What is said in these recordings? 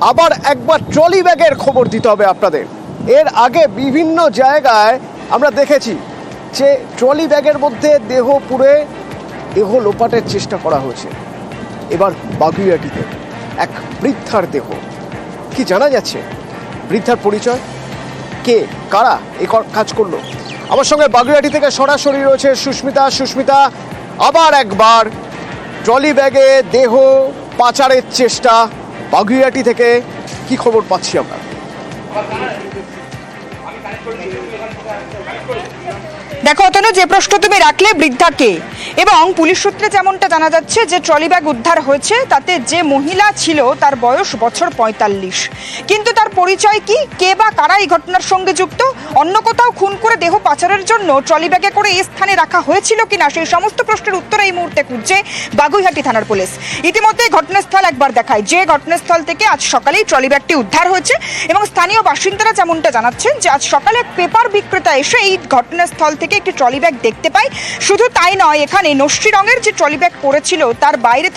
আবার একবার ট্রলি ব্যাগের খবর দিতে হবে আপনাদের। এর আগে বিভিন্ন জায়গায় আমরা দেখেছি যে ট্রলি ব্যাগের মধ্যে দেহ পুড়ে দেহ লোপাটের চেষ্টা করা হয়েছে। এবার বাগুইআটিতে এক বৃদ্ধার দেহ, কি জানা যাচ্ছে? বৃদ্ধার পরিচয়, কে কারা এই কাজ করলো? আমার সঙ্গে বাগুইআটি থেকে সরাসরি রয়েছে সুস্মিতা। সুস্মিতা, আবার একবার ট্রলি ব্যাগে দেহ পাচারের চেষ্টা বাগুইআটি থেকে, কি খবর পাচ্ছি আমরা? দেখো অতনু, যে প্রশ্ন তুমি রাখলে বৃদ্ধাকে, এবং পুলিশ সূত্রে যেমনটা জানা যাচ্ছে যে ট্রলি ব্যাগ উদ্ধার হয়েছে তাতে যে মহিলা ছিল তার বয়স বছর ৪৫, কিন্তু তার পরিচয় কি, কে বা কারা এই ঘটনার সঙ্গে যুক্ত, অন্য কোথাও খুন করে দেহ পাচারের জন্য ট্রলি ব্যাগে করে এই স্থানে রাখা হয়েছিল কিনা, সেই সমস্ত প্রশ্নের উত্তর এই মুহূর্তে খুঁজছে বাগুইআটি থানার পুলিশ। ইতিমধ্যে ঘটনাস্থল একবার দেখায়, যে ঘটনাস্থল থেকে আজ সকালেই ট্রলি ব্যাগটি উদ্ধার হয়েছে, এবং স্থানীয় বাসিন্দারা যেমনটা জানাচ্ছেন যে আজ সকালে পেপার বিক্রেতা এসে এই ঘটনাস্থল থেকে একটি ট্রলি ব্যাগ দেখতে পাই। শুধু তাই নয়, এখানে নস্যি রঙের যে ট্রলি ব্যাগ পড়েছিল তার বাইরে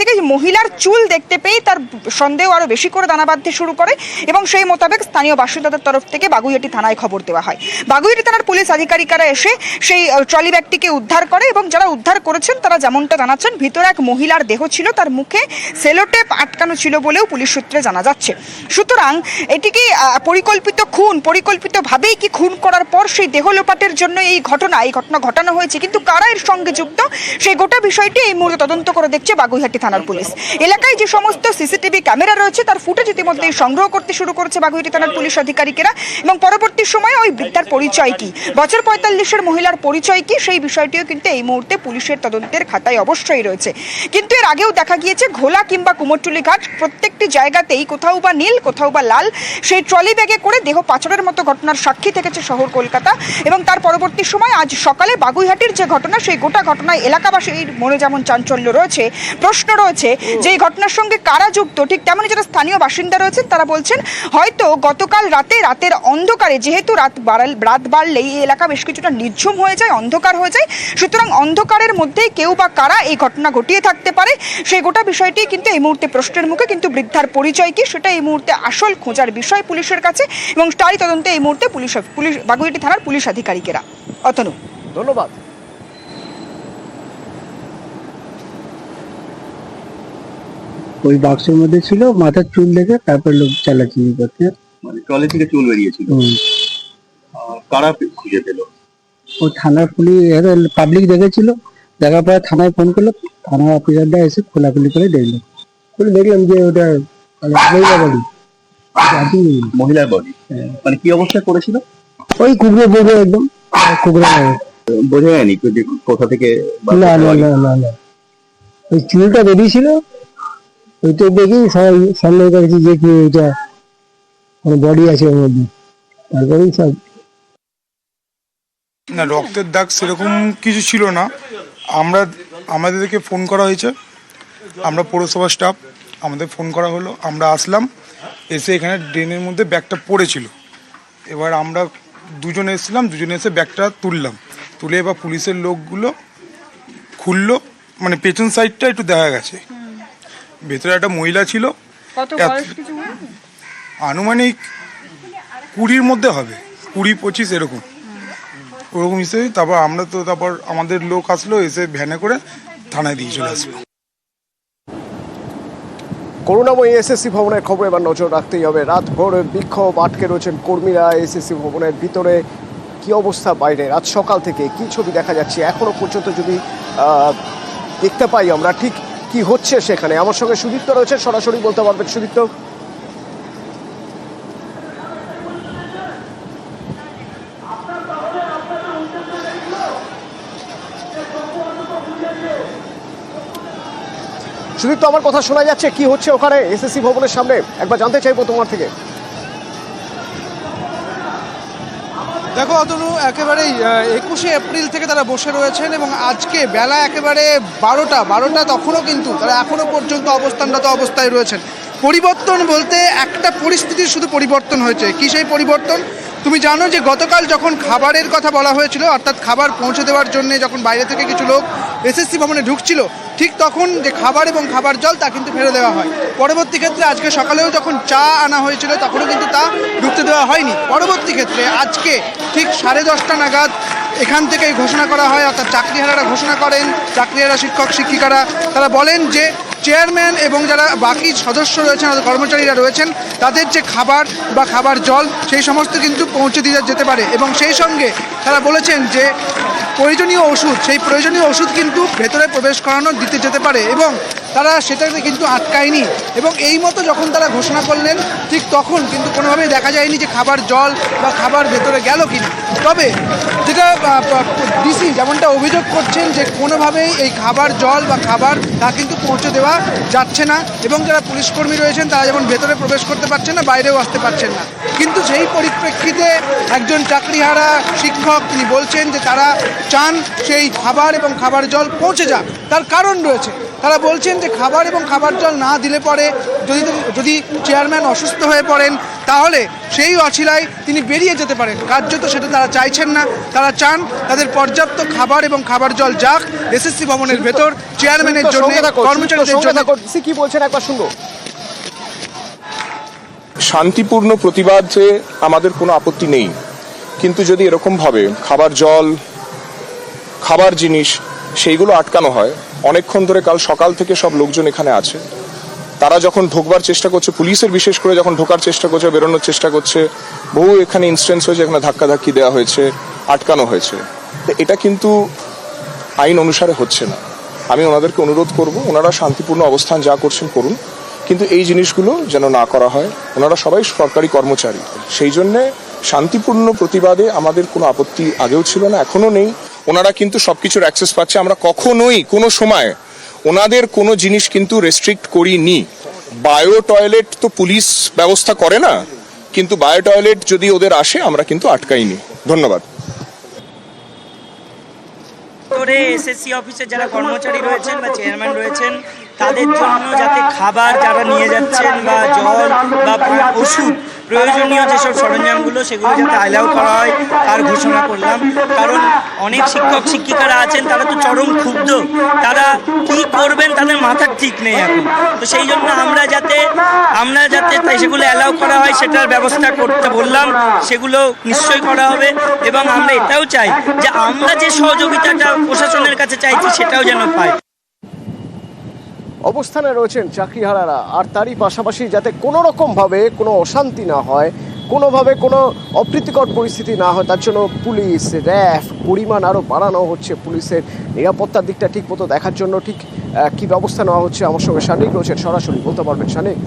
থেকে মহিলার চুল দেখতে পেয়ে তার সন্দেহ আরো বেশি করে দানা বাঁধতে শুরু করে, এবং সেই মোতাবেক স্থানীয় বাসিন্দাদের তরফ থেকে বাগুইআটি থানায় খবর দেওয়া হয়। বাগুইআটি থানার পুলিশ আধিকারিকরা এসে সেই ট্রলি ব্যাগটিকে উদ্ধার করে, এবং যারা উদ্ধার করেছেন তারা যেমনটা জানাচ্ছেন ভিতরে এক মহিলার দেহ ছিল, তার মুখে সেলোটেপ আটকানো ছিল বলেও পুলিশ সূত্রে জানা যাচ্ছে। সুতরাং এটি কি পরিকল্পিত খুন, পরিকল্পিতভাবেই কি খুন করার পর সেই দেহ লোপাটের জন্য এই ঘটনা ঘটানো হয়েছে, কিন্তু কারা এর সঙ্গে যুক্ত সেই গোটা বিষয়টি এই মুহূর্তে তদন্ত করে দেখছে বাগুইআটি থানার পুলিশ। এলাকায় যে সমস্ত সিসিটিভি ক্যামেরা রয়েছে তার ফুটেজ ইতিমধ্যে সংগ্রহ করতে শুরু করেছে বাগুইআটি থানার পুলিশ আধিকারিকেরা, এবং পরবর্তী সময়ে ওই বৃদ্ধার পরিচয় কি, বছর ৪৫-এর মহিলার পরিচয় কি, সেই বিষয়টিও কিন্তু এই মুহূর্তে পুলিশের তদন্তের খাতায় অবশ্যই রয়েছে। কিন্তু এর আগেও দেখা গিয়েছে ঘোলা কিংবা কুমোরটুলি ঘাট প্রত্যেকটি জায়গাতেই কোথাও বা নীল কোথাও বা লাল সেই ট্রলি ব্যাগে করে দেহ পাচারের মতো ঘটনার সাক্ষী থেকেছে শহর কলকাতা, এবং তার পরবর্তী সময় আজ সকালে বাগুইআটির যে ঘটনা, সেই গোটা ঘটনায় এলাকাবাসীর মনে যেমন চাঞ্চল্য রয়েছে, প্রশ্ন রয়েছে যে এই ঘটনার সঙ্গে কারা যুক্ত, ঠিক তেমনই যারা স্থানীয় বাসিন্দা রয়েছেন তারা বলছেন হয়তো গতকাল রাতের অন্ধকারে, যেহেতু রাত বাড়লেই এই এলাকা বেশ কিছুটা নির্ঝুম হয়ে যায়, অন্ধকার হয়ে যায়, সুতরাং অন্ধকারের মধ্যেই কেউ বা কারা এই ঘটনা ঘটিয়ে থাকতে পারে, সেই গোটা বিষয়টি কিন্তু এই মুহূর্তে প্রশ্নের মুখে। কিন্তু বৃদ্ধার পরিচয় কি সেটা এই মুহূর্তে আসল খোঁজার বিষয় পুলিশের কাছে, এবং তারই তদন্তে এই মুহূর্তে পুলিশ বাগুইআটি থানার পুলিশ আধিকারিকেরা। অতনু, ধন্যবাদ। ওই বাক্সের মধ্যে ছিল, মাথার চুল দেখে তারপর লোক চালাচালি করতে, মানে ট্রলি থেকে চুল বেরিয়েছিল। কারা খুঁজে পেল? ও থানার পুলিশ, পাবলিক দেখেছিল, দেখার পরে থানায় ফোন করলো, থানা অফিসাররা এসে খোলাখুলি করে দেখলো, দেখলাম যে ওটা মহিলা বডি। মহিলার বডি? মানে কি অবস্থায় করেছিল? ওই কুকুরে বলবে একদম কুকুরে, বোঝা যায়নি কোথা থেকে। না না না না না, ওই চুলটা বেরিয়েছিল, ওইটা দেখেই সবাই সন্দেহ করেছি যে কি ওইটা বডি আছে ওর মধ্যে, তারপরেই সব। না, রক্তের দাগ সেরকম কিছু ছিল না। আমাদেরকে ফোন করা হয়েছে, আমরা পৌরসভা স্টাফ, আমাদের ফোন করা হলো, আমরা আসলাম, এসে এখানে ড্রেনের মধ্যে ব্যাগটা পড়েছিল। এবার আমরা দুজনে এসেছিলাম, দুজনে এসে ব্যাগটা তুলে এবার পুলিশের লোকগুলো খুললো, মানে পেছন সাইডটা একটু দেখা গেছে, ভেতরে একটা মহিলা ছিল, আনুমানিক 20-র মধ্যে হবে, 20-25 এরকম হিসেবে। তারপর আমাদের লোক আসলো, এসে ভ্যানে করে থানায় দিয়ে চলে আসলো। করুণাময়ী এসএসসি ভবনের খবর এবার নজর রাখতেই হবে। রাতভর বিক্ষোভ, আটকে রয়েছেন কর্মীরা এসএসসি ভবনের ভিতরে। কি অবস্থা বাইরে রাত সকাল থেকে, কি ছবি দেখা যাচ্ছে এখনো পর্যন্ত যদি দেখতে পাই আমরা, ঠিক কি হচ্ছে সেখানে? আমার সঙ্গে সুদীপ্ত রয়েছে, সরাসরি বলতে পারবেন সুদীপ্ত। সুদীপ্ত, আমার কথা শোনা যাচ্ছে? কি হচ্ছে ওখানে এসএসসি ভবনের সামনে একবার জানতে চাইবো তোমার থেকে। দেখো অতনু, একেবারেই 21শে এপ্রিল থেকে তারা বসে রয়েছেন, এবং আজকে বেলা একেবারে 12টা তখনও কিন্তু তারা এখনও পর্যন্ত অবস্থানরত অবস্থায় রয়েছেন। পরিবর্তন বলতে একটা পরিস্থিতির শুধু পরিবর্তন হয়েছে। কি সেই পরিবর্তন? তুমি জানো যে গতকাল যখন খাবারের কথা বলা হয়েছিল, অর্থাৎ খাবার পৌঁছে দেওয়ার জন্য যখন বাইরে থেকে কিছু লোক এসএসসি ভবনে ঢুকছিল ঠিক তখন যে খাবার এবং খাবার জল তা কিন্তু ফেলে দেওয়া হয়। পরবর্তী ক্ষেত্রে আজকে সকালেও যখন চা আনা হয়েছিল তখনও কিন্তু তা ঢুকতে দেওয়া হয়নি। পরবর্তী ক্ষেত্রে আজকে ঠিক 10:30 নাগাদ এখান থেকেই ঘোষণা করা হয়, অর্থাৎ চাকরিহারারা ঘোষণা করেন, চাকরিহারা শিক্ষক শিক্ষিকারা তারা বলেন যে চেয়ারম্যান এবং যারা বাকি সদস্য রয়েছেন অর্থাৎ কর্মচারীরা রয়েছেন তাদের যে খাবার বা খাবার জল সেই সমস্ত কিন্তু পৌঁছে দিয়ে যেতে পারে এবং সেই সঙ্গে তারা বলেছেন যে প্রয়োজনীয় ওষুধ, সেই প্রয়োজনীয় ওষুধ কিন্তু ভেতরে প্রবেশ করানো দিতে যেতে পারে এবং তারা সেটাকে কিন্তু আটকায়নি। এবং এই মতো যখন তারা ঘোষণা করলেন ঠিক তখন কিন্তু কোনোভাবেই দেখা যায়নি যে খাবার জল বা খাবার ভেতরে গেল কিনা। তবে যেটা ডিসি যেমনটা অভিযোগ করছেন যে কোনোভাবেই এই খাবার জল বা খাবার তা কিন্তু পৌঁছে দেওয়া যাচ্ছে না এবং যারা পুলিশকর্মী রয়েছেন তারা যেমন ভেতরে প্রবেশ করতে পারছেন না, বাইরেও আসতে পারছেন না। কিন্তু সেই পরিপ্রেক্ষিতে একজন চাকরিহারা শিক্ষক তিনি বলছেন যে তারা চান সেই খাবার এবং খাবার জল পৌঁছে যাক। তার কারণ রয়েছে, তারা বলছেন যে খাবার এবং খাবার জল না দিলে পরে যদি চেয়ারম্যান অসুস্থ হয়ে পড়েন তাহলে সেই অছিলায় তিনি বেরিয়ে যেতে পারেন। কার্যত সেটা তারা চাইছেন না, তারা চান তাদের পর্যাপ্ত খাবার এবং খাবার জল যাক এসএসসি ভবনের ভেতর চেয়ারম্যানের জন্য, কর্মচারীদের জন্য। কি বলছেন একবার শুনবো। শান্তিপূর্ণ প্রতিবাদে আমাদের কোনো আপত্তি নেই, কিন্তু যদি এরকমভাবে খাবার জল, খাবার জিনিস সেইগুলো আটকানো হয়, অনেকক্ষণ ধরে কাল সকাল থেকে সব লোকজন এখানে আছে, তারা যখন ঢোকবার চেষ্টা করছে, পুলিশের বিশেষ করে যখন ঢোকার চেষ্টা করছে, বেরোনোর চেষ্টা করছে, বহু এখানে ইনস্ট্যান্স হয়েছে, এখানে ধাক্কাধাক্কি দেওয়া হয়েছে, আটকানো হয়েছে। তো এটা কিন্তু আইন অনুসারে হচ্ছে না। আমি ওনাদেরকে অনুরোধ করব, ওনারা শান্তিপূর্ণ অবস্থান যা করছেন করুন, কিন্তু এই জিনিসগুলো যেন না করা হয়। ওনারা সবাই সরকারি কর্মচারী, সেই জন্যে শান্তিপূর্ণ প্রতিবাদে আমাদের কোনো আপত্তি আগেও ছিল না, এখনো নেই। ওনারা কিন্তু সবকিছুর অ্যাক্সেস পাচ্ছে, আমরা কখনোই কোনো সময় ওনাদের কোনো জিনিস কিন্তু রেস্ট্রিক্ট করিনি। বায়ো টয়লেট তো পুলিশ ব্যবস্থা করে না, কিন্তু বায়ো টয়লেট যদি ওদের আসে আমরা কিন্তু আটকাইনি। ধন্যবাদ। করে এসএসসি অফিসে যারা কর্মচারী রয়েছেন বা চেয়ারম্যান রয়েছেন তাদের জন্য যাতে খাবার যারা নিয়ে যাচ্ছেন বা জল বা ওষুধ প্রয়োজনীয় যেসব সরঞ্জামগুলো সেগুলো যাতে অ্যালাউ করা হয় তার ঘোষণা করলাম। কারণ অনেক শিক্ষক শিক্ষিকারা আছেন তারা তো চরম ক্ষুব্ধ, তারা কি করবেন তাদের মাথার ঠিক নেই এখন। তো সেই জন্য আমরা যাতে তাই সেগুলো অ্যালাউ করা হয় সেটার ব্যবস্থা করতে বললাম, সেগুলো নিশ্চয়ই করা হবে। এবং আমরা এটাও চাই যে আমরা যে সহযোগিতাটা প্রশাসনের কাছে চাইছি সেটাও যেন পাই। অবস্থানে রয়েছেন চাকরিহারারা, আর তারই পাশাপাশি যাতে কোনো রকমভাবে কোনো অশান্তি না হয়, কোনোভাবে কোনো অপ্রীতিকর পরিস্থিতি না হয়, তার জন্য পুলিশ, র্যাফ পরিমাণ আরও বাড়ানো হচ্ছে। পুলিশের নিরাপত্তার দিকটা ঠিক মতো দেখার জন্য ঠিক কী ব্যবস্থা নেওয়া হচ্ছে, আমার সঙ্গে শানিক রয়েছেন, সরাসরি বলতে পারবেন শানিক।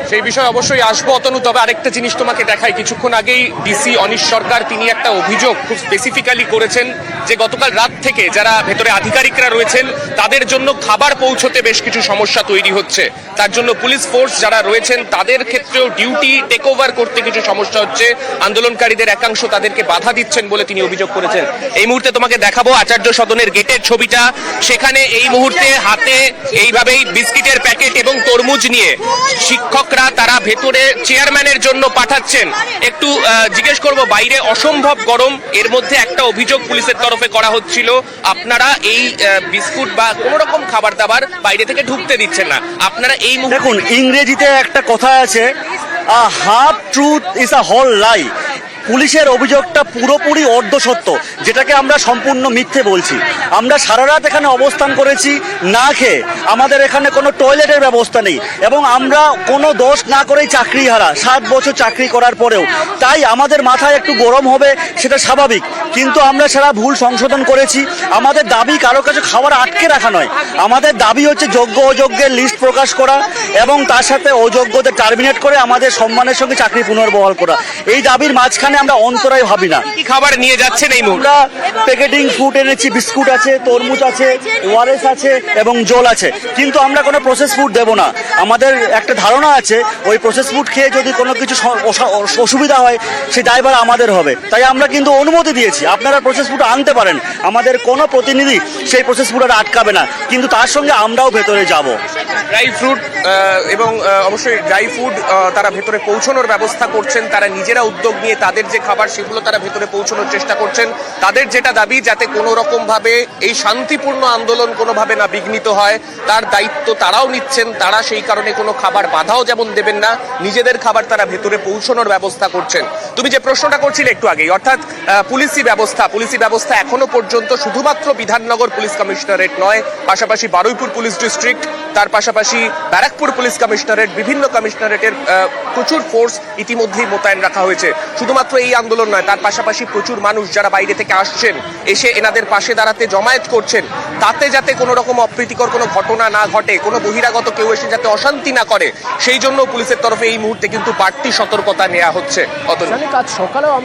সেই বিষয়ে অবশ্যই আসবো অতনু, তবে আরেকটা জিনিস তোমাকে দেখাই। কিছুক্ষণ আগেই ডিসি অনিশ সরকার তিনি একটা অভিযোগ খুব স্পেসিফিক্যালি করেছেন যে গতকাল রাত থেকে যারা ভেতরে আধিকারিকরা রয়েছেন তাদের জন্য খাবার পৌঁছতে বেশ কিছু সমস্যা তৈরি হচ্ছে। তার জন্য পুলিশ ফোর্স যারা রয়েছেন তাদের ক্ষেত্রেও ডিউটি টেক ওভার করতে কিছু সমস্যা হচ্ছে। আন্দোলনকারীদের একাংশ তাদেরকে বাধা দিচ্ছেন বলে তিনি অভিযোগ করেছেন। এই মুহূর্তে তোমাকে দেখাবো আচার্য সদনের গেটের ছবিটা। সেখানে এই মুহূর্তে হাতে এইভাবেই বিস্কিটের প্যাকেট এবং তরমুজ নিয়ে শিক্ষকরা তারা ভেতরে চেয়ারম্যানের জন্য পাঠাচ্ছেন। একটু জিজ্ঞেস করব, বাইরে অসম্ভব গরম, এর মধ্যে একটা অভিযোগ পুলিশের তরফে করা হচ্ছিল আপনারা এই বিস্কুট বা কোনো রকম খাবার দাবার বাইরে থেকে ঢুকতে দিচ্ছেন না। আপনারা এই দেখুন, ইংরেজিতে একটা কথা আছে, half truth is a whole lie. পুলিশের অভিযোগটা পুরোপুরি অর্ধসত্য, যেটাকে আমরা সম্পূর্ণ মিথ্যে বলছি। আমরা সারা রাত এখানে অবস্থান করেছি না খেয়ে, আমাদের এখানে কোনো টয়লেটের ব্যবস্থা নেই এবং আমরা কোনো দোষ না করেই চাকরিহারা, 7 বছর চাকরি করার পরেও। তাই আমাদের মাথায় একটু গরম হবে, সেটা স্বাভাবিক, কিন্তু আমরা সারা ভুল সংশোধন করেছি। আমাদের দাবি কারো কাছে খাবার আটকে রাখা নয়, আমাদের দাবি হচ্ছে যোগ্য অযোগ্যের লিস্ট প্রকাশ করা এবং তার সাথে অযোগ্যদের টার্মিনেট করে আমাদের সম্মানের সঙ্গে চাকরি পুনর্বহাল করা। এই দাবির মাঝখানে আমরা অন্তরায় ভাবি না। কি খাবার নিয়ে যাচ্ছেন এই মুহূর্তে? আমরা প্যাকেটিং ফুড এনেছি, বিস্কুট আছে, তরমুজ আছে, ওয়ারেস আছে এবং জল আছে, কিন্তু আমরা কোনো প্রসেস ফুড দেব না। আমাদের একটা ধারণা আছে ওই প্রসেস ফুড খেয়ে যদি কোনো কিছু অসুবিধা হয় সেই দায়ভার আমাদের হবে। তাই আমরা কিন্তু অনুমতি দিয়েছি, আপনারা প্রসেস ফুড আনতে পারেন, আমাদের কোনো প্রতিনিধি সেই প্রসেস ফুড আটকাবে না, কিন্তু তার সঙ্গে আমরাও ভেতরে যাব। ড্রাই ফ্রুট এবং অবশ্যই ড্রাই ফুড তারা ভেতরে পৌঁছানোর ব্যবস্থা করছেন, তারা নিজেরা উদ্যোগ নিয়ে তাদের তাদের যে খাবার সেগুলো তারা ভেতরে পৌঁছানোর চেষ্টা করছেন। তাদের যেটা দাবি যাতে কোনো রকম ভাবে এই শান্তিপূর্ণ আন্দোলন কোনোভাবে না বিঘ্নিত হয়, তার দায়িত্ব তারাও নিচ্ছেন। তারা সেই কারণে কোনো খাবার বাধাও যেমন দেবেন না, নিজেদের খাবার তারা ভেতরে পৌঁছানোর ব্যবস্থা করছেন। তুমি যে প্রশ্নটা করছিলে একটু আগেই, অর্থাৎ পুলিশি ব্যবস্থা এখনো পর্যন্ত শুধুমাত্র বিধাননগর পুলিশ কমিশনারেট নয়, পাশাপাশি বারুইপুর পুলিশ ডিস্ট্রিক্ট, তার পাশাপাশি ব্যারাকপুর পুলিশ কমিশনারেট, বিভিন্ন কমিশনারেটের প্রচুর ফোর্স ইতিমধ্যেই মোতায়েন রাখা হয়েছে। শুধুমাত্র এই আন্দোলন নয়, তার পাশাপাশি প্রচুর মানুষ যারা বাইরে থেকে আসছেন, এসে এনাদের পাশে দাঁড়াতে জমায়েত করছেন, তাতে যাতে কোনো রকম অপ্রীতিকর কোনো ঘটনা না ঘটে, কোনো বহিরাগত কেউ এসে যাতে অশান্তি না করে, সেই জন্য পুলিশের তরফে এই মুহূর্তে কিন্তু বাড়তি সতর্কতা নেওয়া হচ্ছে। কাজ সকালেও